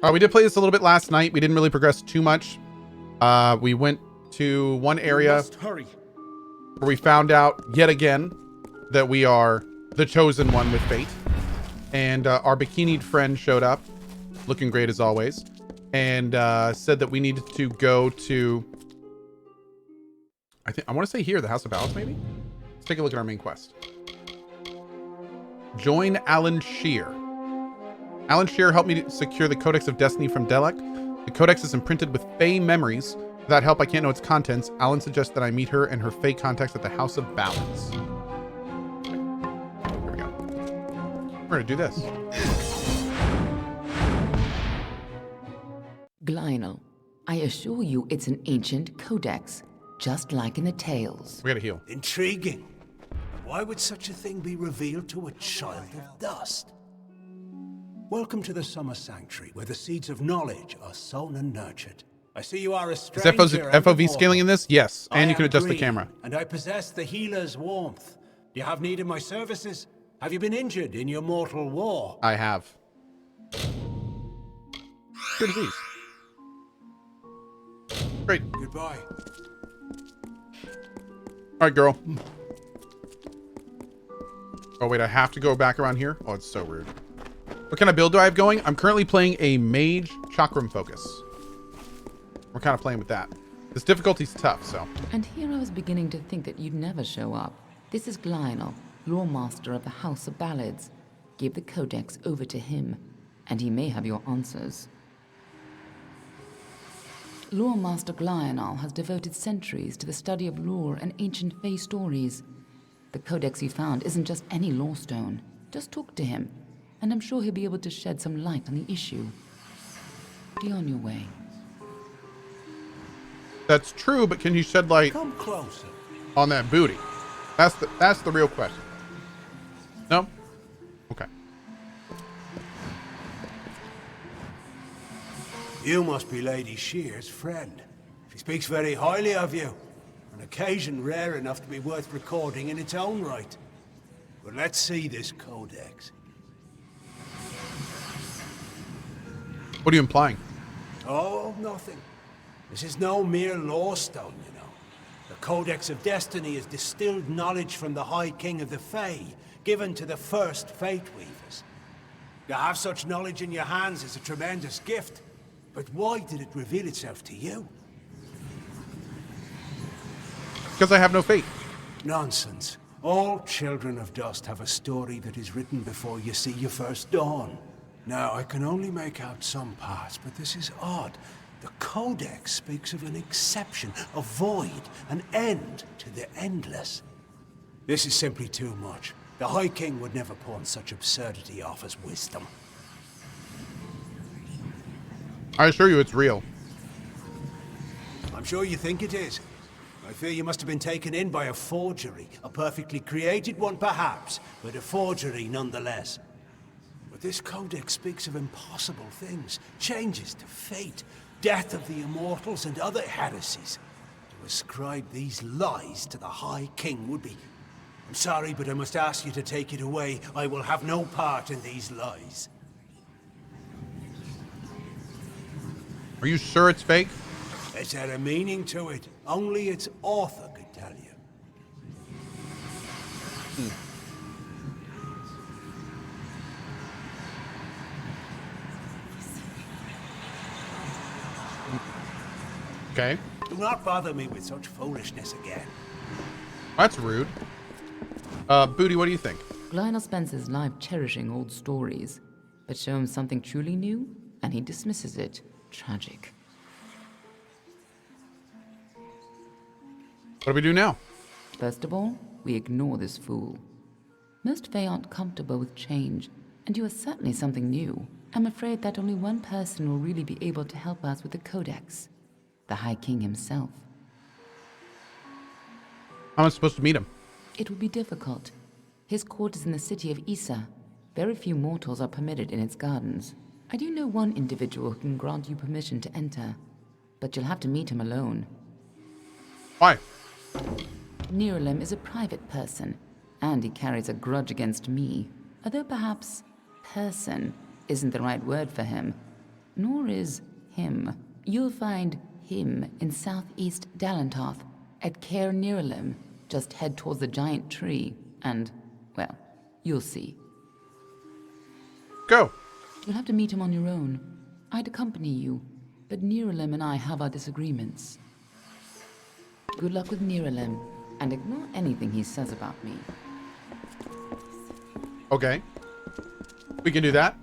We did play this a little bit last night. We didn't really progress too much. We went to one area where we found out yet again that we are the chosen one with fate. And our bikinied friend showed up, looking great as always, and said that we needed to go to, I want to say here, the House of Balance, maybe? Let's take a look at our main quest. Join Alan Shear. Alan Shear helped me secure the Codex of Destiny from Delek. The Codex is imprinted with Fey memories. Without help, I can't know its contents. Alan suggests that I meet her and her Fey contacts at the House of Balance. Here we go. We're gonna do this. Glynel, I assure you it's an ancient codex, just like in the tales. We gotta heal. Intriguing. Why would such a thing be revealed to a child of dust? Welcome to the Summer Sanctuary, where the seeds of knowledge are sown and nurtured. I see you are a stranger. Is FOV scaling in this? Yes, and you can adjust the camera. And I possess the healer's warmth. Do you have need of my services? Have you been injured in your mortal war? I have. Cure disease. Great. Goodbye. All right, girl. Oh, wait, I have to go back around here? Oh, it's so rude. What kind of build do I have going? I'm currently playing a Mage Chakram Focus. We're kind of playing with that. This difficulty's tough, so. And here I was beginning to think that you'd never show up. This is Glynel, Lore Master of the House of Ballads. Give the Codex over to him, and he may have your answers. Lore Master Glynel has devoted centuries to the study of lore and ancient Fey stories. The Codex he found isn't just any lore stone. Just talk to him, and I'm sure he'll be able to shed some light on the issue. Be on your way. That's true, but can you shed light Come closer. on that booty? That's the real question. No? Okay. You must be Lady Shear's friend. She speaks very highly of you. An occasion rare enough to be worth recording in its own right. But let's see this codex. What are you implying? Oh, nothing. This is no mere lore stone, you know. The Codex of Destiny is distilled knowledge from the High King of the Fae, given to the first Fate Weavers. To have such knowledge in your hands is a tremendous gift. But why did it reveal itself to you? Because I have no fate. Nonsense. All children of dust have a story that is written before you see your first dawn. Now, I can only make out some parts, but this is odd. The Codex speaks of an exception, a void, an end to the endless. This is simply too much. The High King would never pawn such absurdity off as wisdom. I assure you it's real. I'm sure you think it is. I fear you must have been taken in by a forgery. A perfectly created one, perhaps, but a forgery nonetheless. But this codex speaks of impossible things, changes to fate, death of the immortals, and other heresies. To ascribe these lies to the High King would be... I'm sorry, but I must ask you to take it away. I will have no part in these lies. Are you sure it's fake? It's had a meaning to it. Only its author could tell you. Okay. Do not bother me with such foolishness again. That's rude. Booty, what do you think? Glynel spends his life cherishing old stories, but show him something truly new, and he dismisses it. Tragic. What do we do now? First of all, we ignore this fool. Most Fae aren't comfortable with change, and you are certainly something new. I'm afraid that only one person will really be able to help us with the Codex. The High King himself. How am I supposed to meet him? It will be difficult. His court is in the city of Issa. Very few mortals are permitted in its gardens. I do know one individual who can grant you permission to enter, but you'll have to meet him alone. Why? Nirelem is a private person, and he carries a grudge against me. Although perhaps person isn't the right word for him. nor is him. You'll find him in southeast Dalantoth, at Caer Niralim. Just head towards the giant tree, and, well, you'll see. Go. You'll have to meet him on your own. I'd accompany you, but Niralim and I have our disagreements. Good luck with Niralim, and ignore anything he says about me. Okay. We can do that.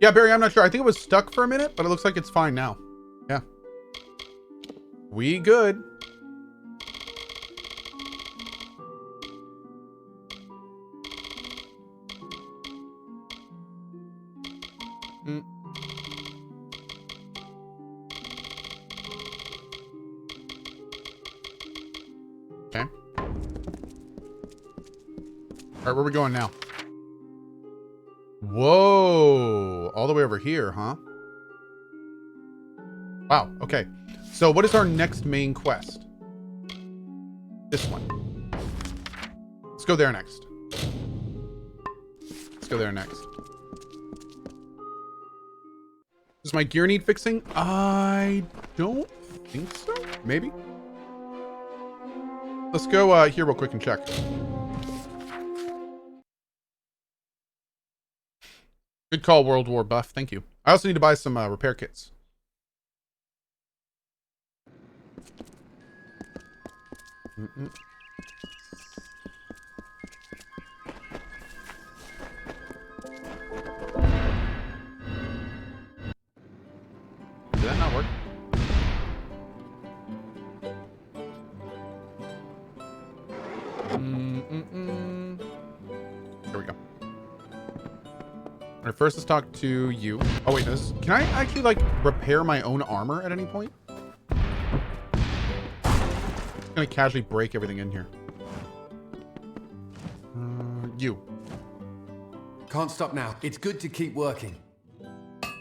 Yeah, Barry, I'm not sure. I think it was stuck for a minute, but it looks like it's fine now. Yeah. We good. Okay. All right, where are we going now? Whoa, all the way over here, huh? Wow, okay. So what is our next main quest? This one. Let's go there next. Let's go there next. Does my gear need fixing? I don't think so. Maybe. Let's go here real quick and check. Good call, World War buff. Thank you. I also need to buy some repair kits. Did that not work? Here we go. All right, first let's talk to you. Oh wait, this, can I actually like repair my own armor at any point? I'm gonna casually break everything in here. You. Can't stop now. It's good to keep working.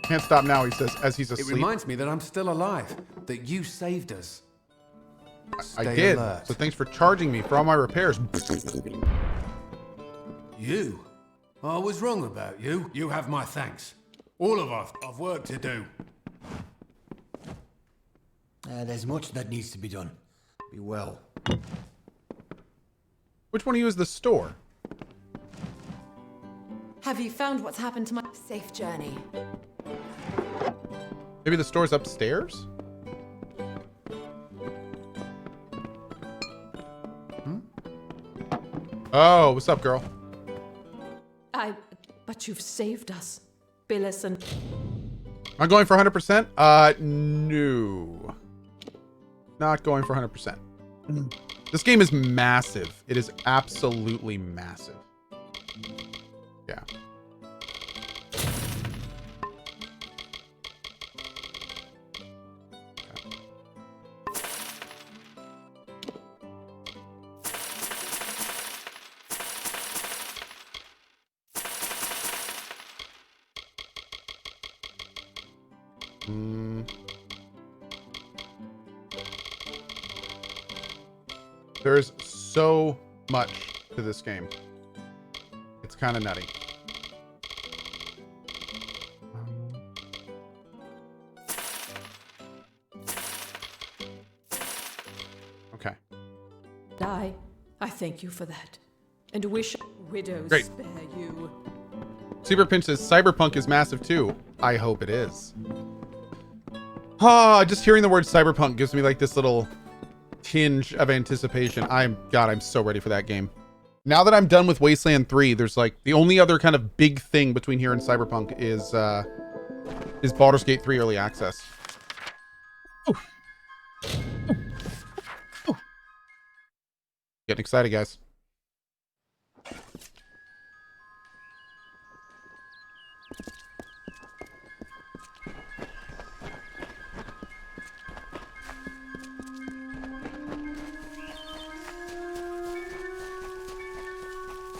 Can't stop now, he says, as he's asleep. It reminds me that I'm still alive, that you saved us. I Stay did. alert. So thanks for charging me for all my repairs. You? I was wrong about you. You have my thanks. All of us have work to do. There's much that needs to be done. Be well. Which one of you is the store? Have you found what's happened to my safe journey? Maybe the store's upstairs? Oh, what's up, girl? But you've saved us. Billis and... Am I going for 100%? No. Not going for 100%. This game is massive. It is absolutely massive. Yeah. There's so much to this game. It's kind of nutty. Okay. I thank you for that. And wish widows Great. spare you. Cyberpinch says Cyberpunk is massive too. I hope it is. Ah, just hearing the word Cyberpunk gives me like this little tinge of anticipation. I'm so ready for that game. Now that I'm done with Wasteland 3, there's like the only other kind of big thing between here and Cyberpunk is Baldur's Gate 3 early access. Ooh. Ooh. Ooh. Getting excited, guys.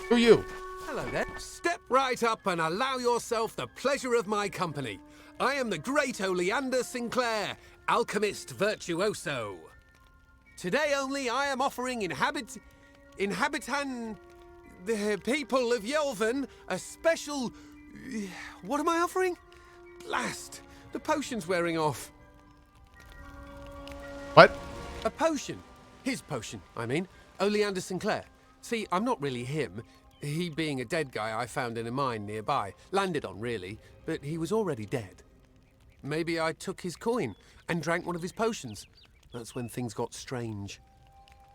Who are you? Hello there. Step right up and allow yourself the pleasure of my company. I am the great Oleander Sinclair, alchemist virtuoso. Today only I am offering the people of Yelvan a special... What am I offering? last! The potion's wearing off. What? A potion. His potion, I mean. Oleander Sinclair. See, I'm not really him. He being a dead guy I found in a mine nearby. Landed on, really, but he was already dead. Maybe I took his coin and drank one of his potions. That's when things got strange.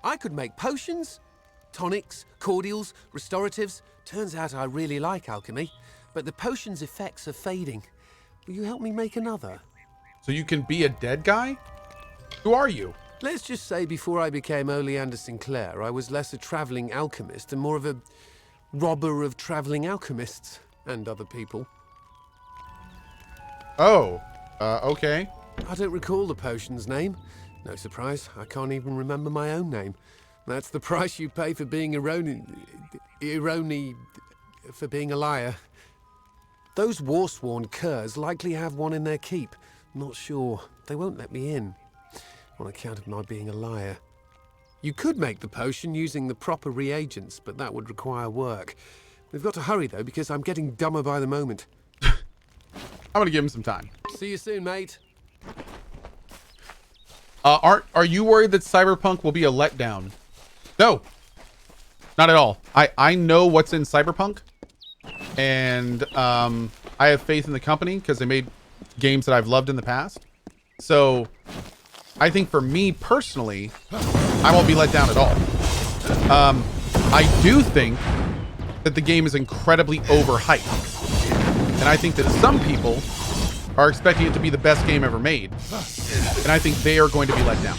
I could make potions, tonics, cordials, restoratives. Turns out I really like alchemy, but the potion's effects are fading. Will you help me make another? So you can be a dead guy? Who are you? Let's just say before I became Oleander Sinclair, I was less a traveling alchemist and more of a robber of traveling alchemists and other people. Oh, okay. I don't recall the potion's name. No surprise, I can't even remember my own name. That's the price you pay for being for being a liar. Those war-sworn curs likely have one in their keep. Not sure. They won't let me in, on account of my being a liar. You could make the potion using the proper reagents, but that would require work. We've got to hurry, though, because I'm getting dumber by the moment. I'm gonna give him some time. See you soon, mate. Are you worried that Cyberpunk will be a letdown? No, not at all. I know what's in Cyberpunk, and I have faith in the company because they made games that I've loved in the past. So I think for me personally, I won't be let down at all. I do think that the game is incredibly overhyped, and I think that some people are expecting it to be the best game ever made, and I think they are going to be let down.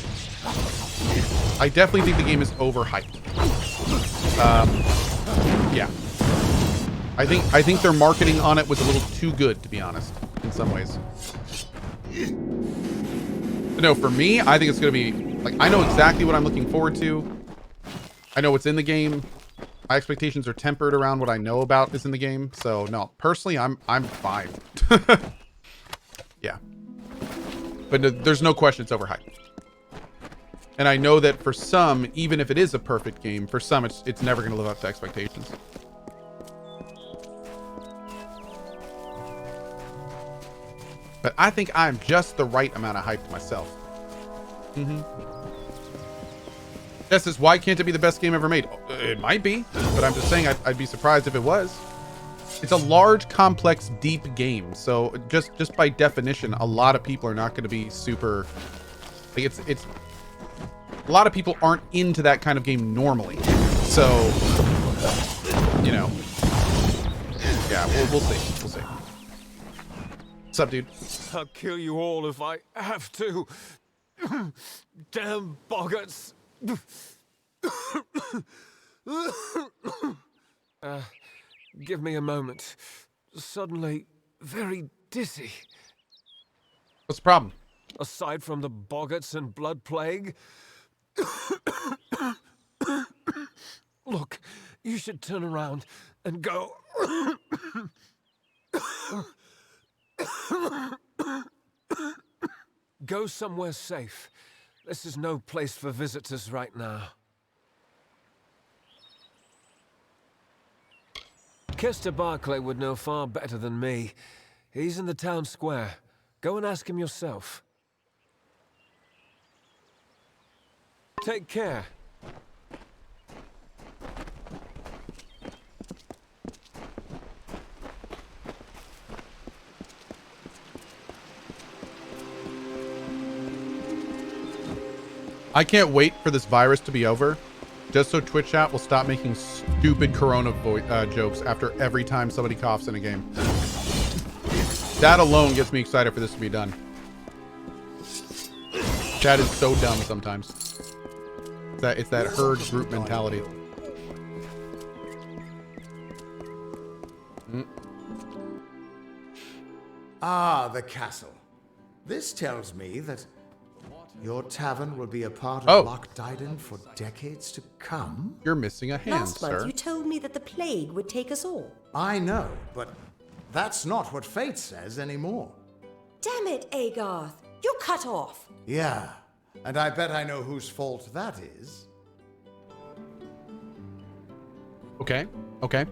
I definitely think the game is overhyped. Yeah, I think their marketing on it was a little too good, to be honest, in some ways. But no, for me, I think it's going to be like, I know exactly what I'm looking forward to. I know what's in the game. My expectations are tempered around what I know about is in the game. So no, personally, I'm fine. Yeah, but no, there's no question it's overhyped. And I know that for some, even if it is a perfect game, for some it's never going to live up to expectations. But I think I'm just the right amount of hyped myself. This is why can't it be the best game ever made? It might be, but I'm just saying I'd be surprised if it was. It's a large, complex, deep game. So just by definition, a lot of people are not going to be super. Like it's a lot of people aren't into that kind of game normally. So you know, yeah, we'll see. We'll see. What's up, dude? I'll kill you all if I have to. Damn boggarts. Give me a moment. Suddenly, very dizzy. What's the problem? Aside from the boggarts and blood plague. Look, you should turn around and go. Go somewhere safe. This is no place for visitors right now. Kester Barclay would know far better than me. He's in the town square. Go and ask him yourself. Take care. I can't wait for this virus to be over, just so Twitch chat will stop making stupid Corona jokes after every time somebody coughs in a game. That alone gets me excited for this to be done. Chat is so dumb sometimes. It's that herd group mentality. Ah, the castle. This tells me that your tavern will be a part of Oh. Loch Dyden for decades to come. You're missing a hand, Last month sir. you told me that the plague would take us all. I know, but that's not what fate says anymore. Damn it, Agarth. You're cut off. Yeah, and I bet I know whose fault that is. Okay, okay.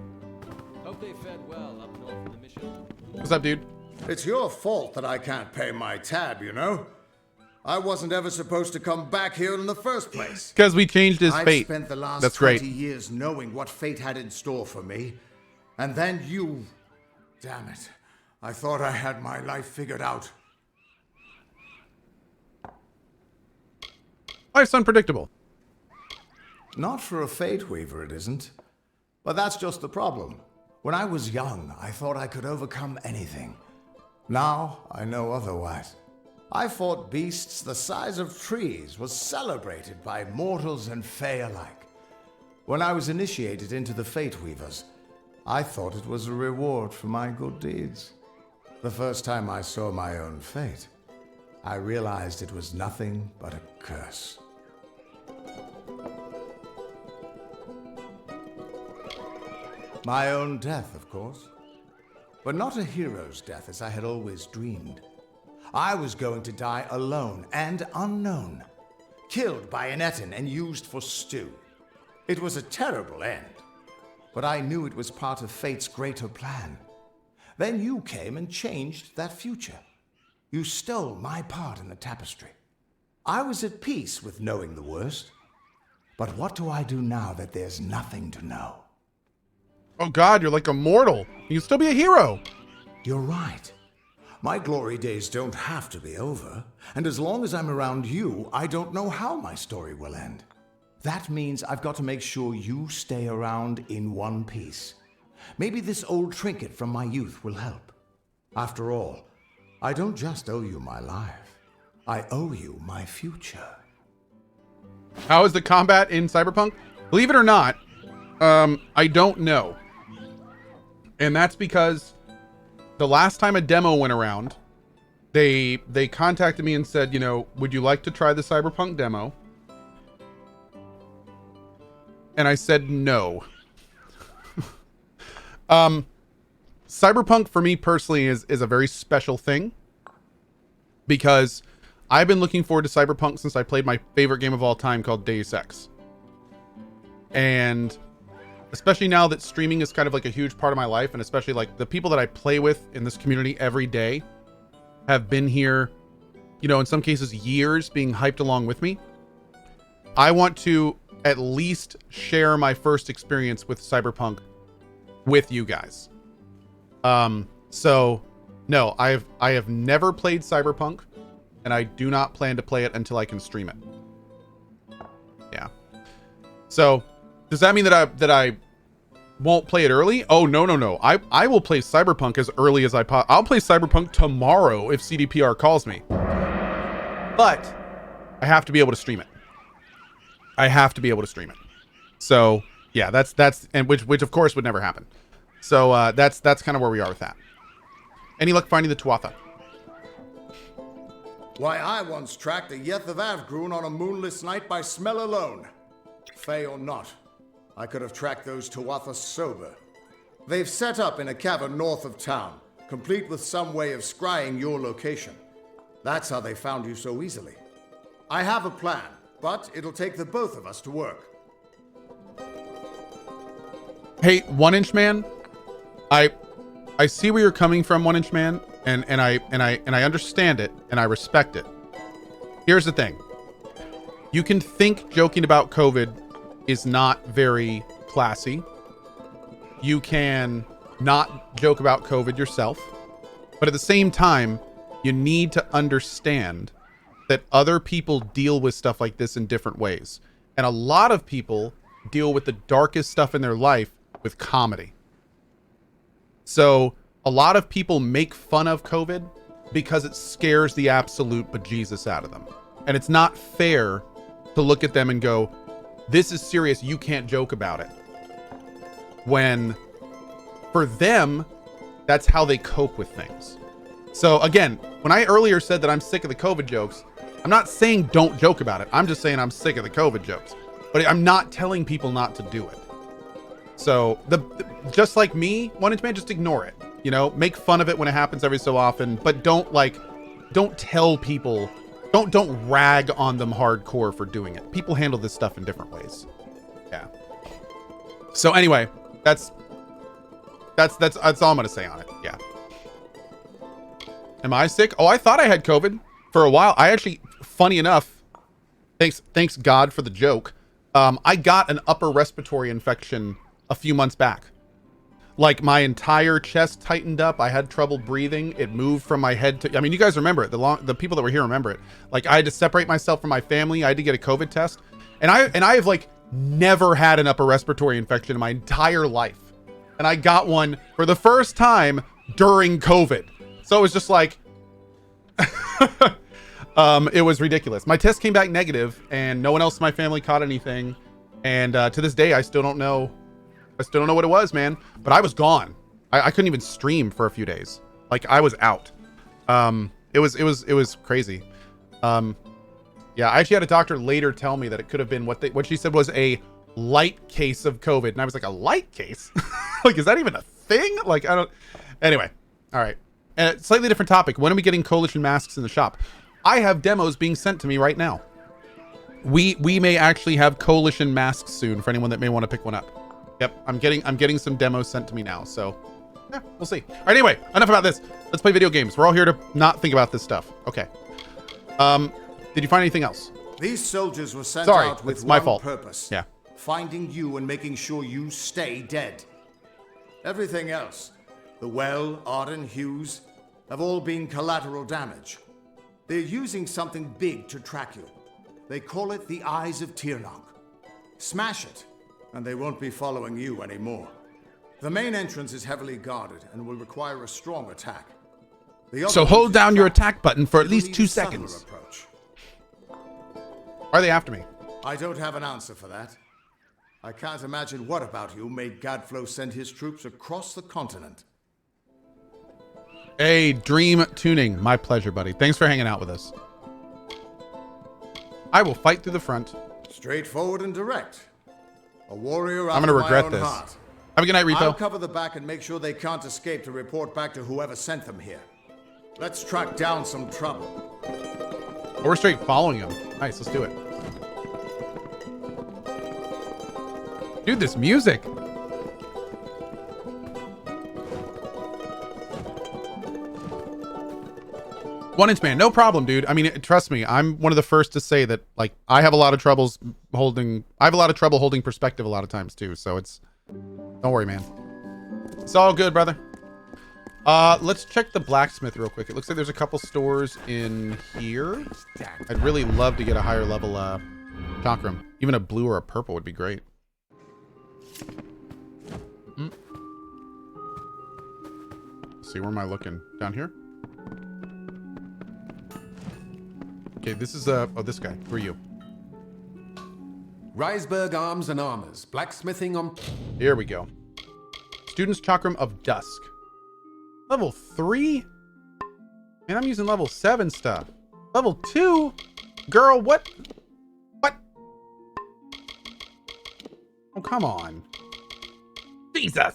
Hope they fed well up north in the mission. What's up, dude? It's your fault that I can't pay my tab, you know? I wasn't ever supposed to come back here in the first place. Because we changed his I've fate. spent the last That's 20 great. years knowing what fate had in store for me. And then you... Damn it. I thought I had my life figured out. Life's unpredictable. Not for a Fate Weaver, it isn't. But that's just the problem. When I was young, I thought I could overcome anything. Now, I know otherwise. I fought beasts the size of trees, was celebrated by mortals and Fae alike. When I was initiated into the Fate Weavers, I thought it was a reward for my good deeds. The first time I saw my own fate, I realized it was nothing but a curse. My own death, of course. But not a hero's death as I had always dreamed. I was going to die alone and unknown, killed by an Etin and used for stew. It was a terrible end, but I knew it was part of fate's greater plan. Then you came and changed that future. You stole my part in the tapestry. I was at peace with knowing the worst. But what do I do now that there's nothing to know? Oh God, you're like immortal. You can still be a hero. You're right. My glory days don't have to be over, and as long as I'm around you, I don't know how my story will end. That means I've got to make sure you stay around in one piece. Maybe this old trinket from my youth will help. After all, I don't just owe you my life. I owe you my future. How is the combat in Cyberpunk? Believe it or not, I don't know. And that's because the last time a demo went around, they contacted me and said, you know, would you like to try the Cyberpunk demo? And I said no. Cyberpunk for me personally is a very special thing because I've been looking forward to Cyberpunk since I played my favorite game of all time called Deus Ex. And especially now that streaming is kind of like a huge part of my life, and especially like the people that I play with in this community every day have been here, you know, in some cases years, being hyped along with me. I want to at least share my first experience with Cyberpunk with you guys. So no, I have never played Cyberpunk, and I do not plan to play it until I can stream it. Yeah. So does that mean that I won't play it early? Oh, no. I will play Cyberpunk as early as I'll play Cyberpunk tomorrow if CDPR calls me. But I have to be able to stream it. So yeah, that's and which of course would never happen. So that's kind of where we are with that. Any luck finding the Tuatha? Why, I once tracked a Yeth of Avgrun on a moonless night by smell alone. Fey or not, I could have tracked those Tuatha sober. They've set up in a cavern north of town, complete with some way of scrying your location. That's how they found you so easily. I have a plan, but it'll take the both of us to work. Hey, 1-Inch Man, I see where you're coming from, 1-Inch Man, and I understand it and I respect it. Here's the thing. You can think joking about COVID is not very classy. You can not joke about COVID yourself, but at the same time, you need to understand that other people deal with stuff like this in different ways. And a lot of people deal with the darkest stuff in their life with comedy. So a lot of people make fun of COVID because it scares the absolute bejesus out of them. And it's not fair to look at them and go, this is serious, you can't joke about it. When for them, that's how they cope with things. So again, when I earlier said that I'm sick of the COVID jokes, I'm not saying don't joke about it. I'm just saying I'm sick of the COVID jokes. But I'm not telling people not to do it. So just like me, 1-Inch Man, just ignore it. You know, make fun of it when it happens every so often, but don't tell people, don't rag on them hardcore for doing it. People handle this stuff in different ways. Yeah. So anyway, that's all I'm gonna say on it. Yeah. Am I sick? Oh, I thought I had COVID for a while. I actually, funny enough, thanks God for the joke. I got an upper respiratory infection a few months back. Like my entire chest tightened up. I had trouble breathing. It moved from my head to, I mean, you guys remember it. The people that were here remember it. Like I had to separate myself from my family. I had to get a COVID test. And I have like never had an upper respiratory infection in my entire life. And I got one for the first time during COVID. So it was just like, it was ridiculous. My test came back negative and no one else in my family caught anything. And to this day, I still don't know what it was, man. But I was gone. I couldn't even stream for a few days. Like I was out. It was crazy. Yeah, I actually had a doctor later tell me that it could have been what she said was a light case of COVID. And I was like, a light case? Like, is that even a thing? Like, I don't. Anyway, all right. Slightly different topic. When are we getting coalition masks in the shop? I have demos being sent to me right now. We may actually have coalition masks soon for anyone that may want to pick one up. Yep, I'm getting some demos sent to me now. So, yeah, we'll see. All right, anyway, enough about this. Let's play video games. We're all here to not think about this stuff. Okay. Did you find anything else? These soldiers were sent out with my one fault. purpose. Yeah. Finding you and making sure you stay dead. Everything else, the Well, Arden, Hughes, have all been collateral damage. They're using something big to track you. They call it the Eyes of Tirnoch. Smash it, and they won't be following you anymore. The main entrance is heavily guarded and will require a strong attack. So hold down your attack button for at least 2 seconds. Approach. Why are they after me? I don't have an answer for that. I can't imagine what about you made Gadflow send his troops across the continent. Hey, Dream Tuning. My pleasure, buddy. Thanks for hanging out with us. I will fight through the front. Straightforward and direct. A warrior I'm going to regret own this. Heart. Have a good night, Repo. I'll cover the back and make sure they can't escape to report back to whoever sent them here. Let's track down some trouble. Oh, we're straight following him. Nice, let's do it. Dude, this music. One Inch Man, no problem, dude. I mean, trust me, I'm one of the first to say that, like, I have a lot of trouble holding perspective a lot of times too. So it's, don't worry, man. It's all good, brother. Let's check the blacksmith real quick. It looks like there's a couple stores in here. I'd really love to get a higher level chakram. Even a blue or a purple would be great. Let's see, where am I looking? Down here? Okay, this is oh, this guy. Who are you? Reisberg Arms and Armors, blacksmithing on... Here we go. Student's Chakram of Dusk. Level 3? Man, I'm using level 7 stuff. Level 2? Girl, what? What? Oh, come on. Jesus!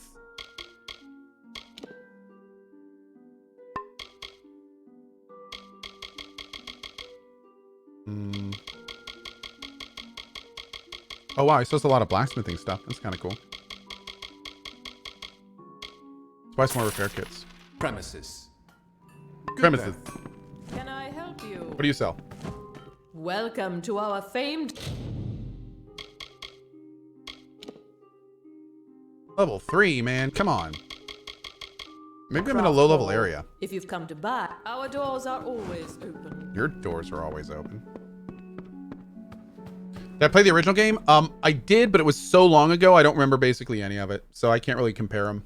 Oh, wow, he sells a lot of blacksmithing stuff. That's kind of cool. Let's buy some more repair kits. Premises. Premises. Can I help you? What do you sell? Welcome to our famed... Level 3, man. Come on. Maybe I'm in a low-level area. If you've come to buy, our doors are always open. Your doors are always open. Did I play the original game? I did, but it was so long ago, I don't remember basically any of it. So I can't really compare them.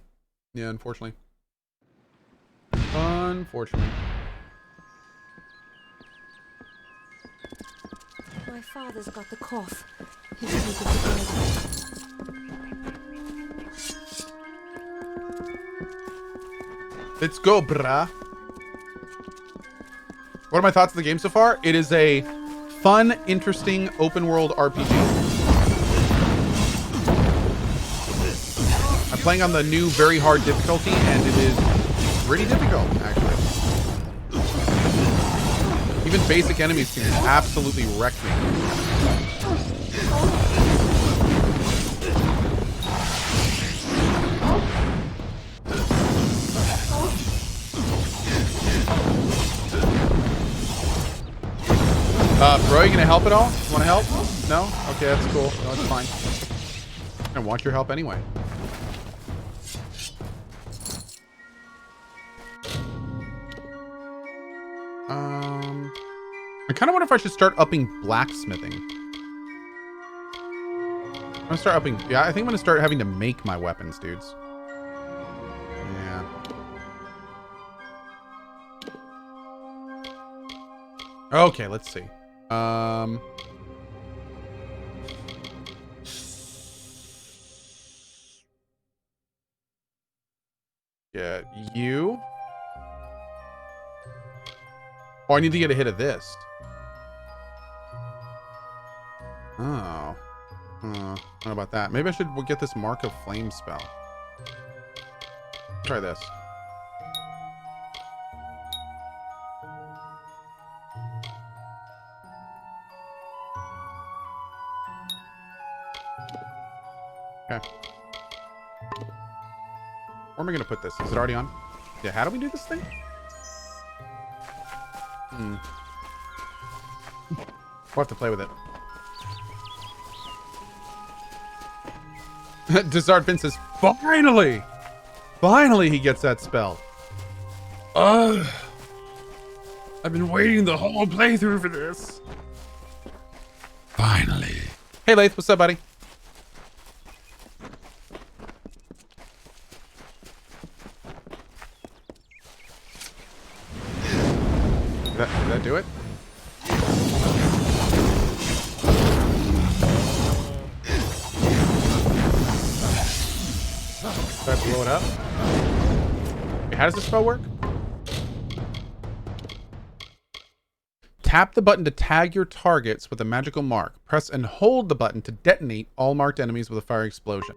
Yeah, unfortunately. Unfortunately. My father's got the cough. He's taken to Let's go, brah. What are my thoughts of the game so far? It is a fun, interesting, open world RPG. I'm playing on the new very hard difficulty, and it is pretty difficult, actually. Even basic enemies can absolutely wreck me. Bro, you gonna help at all? Want to help? No? Okay, that's cool. No, it's fine. I want your help anyway. I kind of wonder if I should start upping blacksmithing. I'm gonna start upping. Yeah, I think I'm gonna start having to make my weapons, dudes. Yeah. Okay, let's see. Yeah, you. Oh, I need to get a hit of this. Oh. What about that? Maybe I should get this Mark of Flame spell. Try this. Okay. Where am I going to put this? Is it already on? Yeah, how do we do this thing? We'll have to play with it. Desart Pin says, finally! Finally he gets that spell. I've been waiting the whole playthrough for this. Finally. Hey, Lath, what's up, buddy? Did that do it? Did I blow it up? Wait, how does this spell work? Tap the button to tag your targets with a magical mark. Press and hold the button to detonate all marked enemies with a fire explosion.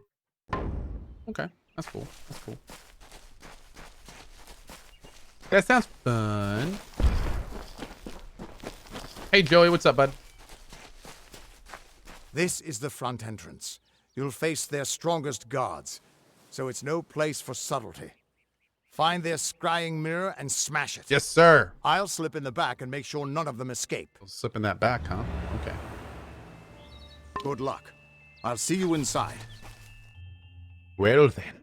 Okay, that's cool. That's cool. That sounds fun. Hey, Joey, what's up, bud? This is the front entrance. You'll face their strongest guards, so it's no place for subtlety. Find their scrying mirror and smash it. Yes, sir. I'll slip in the back and make sure none of them escape. I'll slip in that back, huh? Okay. Good luck. I'll see you inside. Well, then.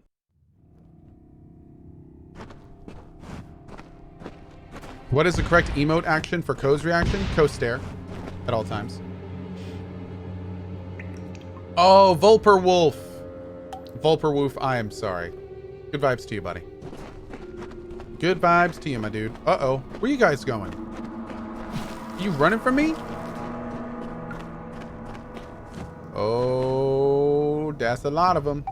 What is the correct emote action for Cohh's reaction? Cohh stare at all times. Oh, Vulper Wolf. Vulper Wolf, I am sorry. Good vibes to you, buddy. Good vibes to you, my dude. Uh-oh. Where you guys going? You running from me? Oh, that's a lot of them.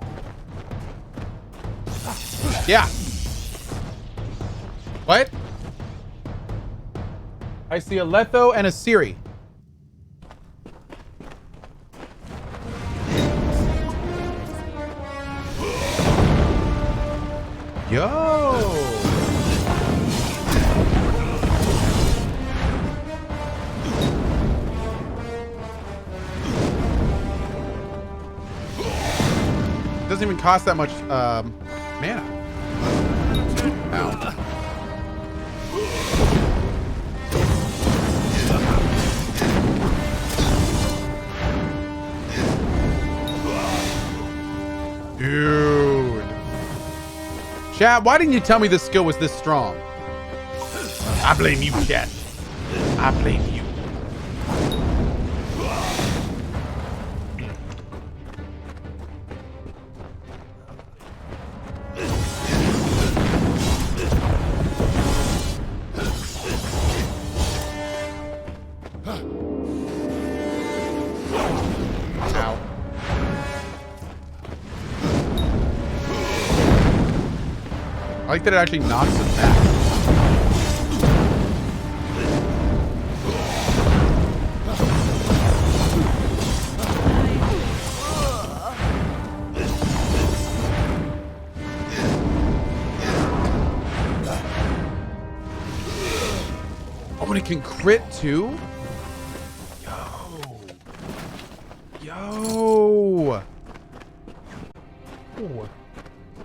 Yeah. What? I see a Letho and a Siri. Yo! Doesn't even cost that much mana. Ow. Dude. Chat, why didn't you tell me this skill was this strong? I blame you, chat. I blame you. Ow. I like that it actually knocks it back. Oh, and it can crit too? Yo. Yo. Ooh.